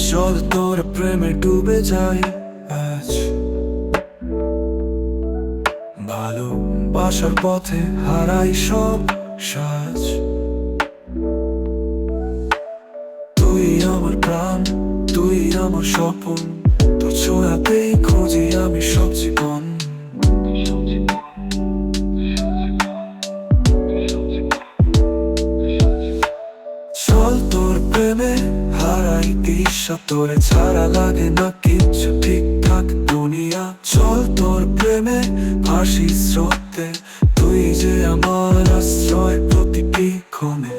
চল তোর প্রেমে ডুবে যাই আজ। ভালোবাসার পথে হারাই সব সাজ। তুই আমার প্রাণ, তুই আমার স্বপন, তোর ছোঁয়াতেই খুঁজি আমি সব জীবন। চল তোর প্রেমে হারাই দিশা, তোরে ছাড়া লাগে না কিচ্ছু ঠিকঠাক দুনিয়া। চল তোর প্রেমে ভাসি স্রোতে, তুই যে আমার আশ্রয় প্রতিটি ক্ষণে।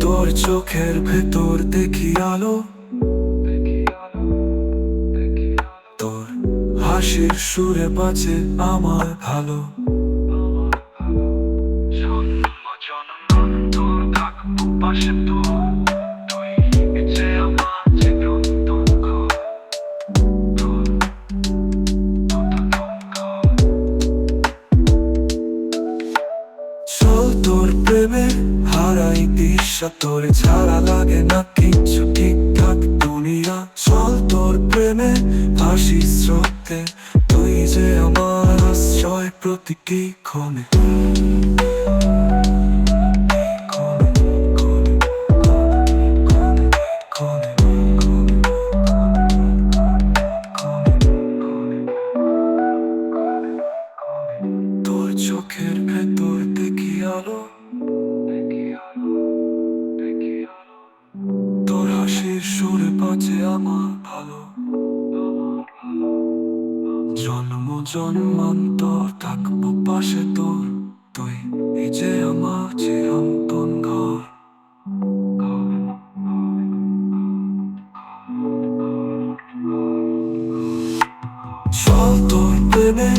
তোর চোখের ভেতর দেখি আলো, তোর হাসির সুরে বাজে আমার ভালো। চল তোর প্রেমে হারাই দিশা, তোরে ছাড়া লাগে না কিচ্ছু ঠিকঠাক দুনিয়া। চল তোর প্রেমে ভাসি স্রোতে, তুই যে আমার আশ্রয় প্রতিটি ক্ষণে। তোর চোখের ভেতর দেখি আলো, তোর হাসির সুরে বাজে আমার ভালো। জন্ম জন্মান্তর থাকবো পাশে তোর, তুই এই যে আমার চিরন্তন ঘর। চল তোর প্রেমে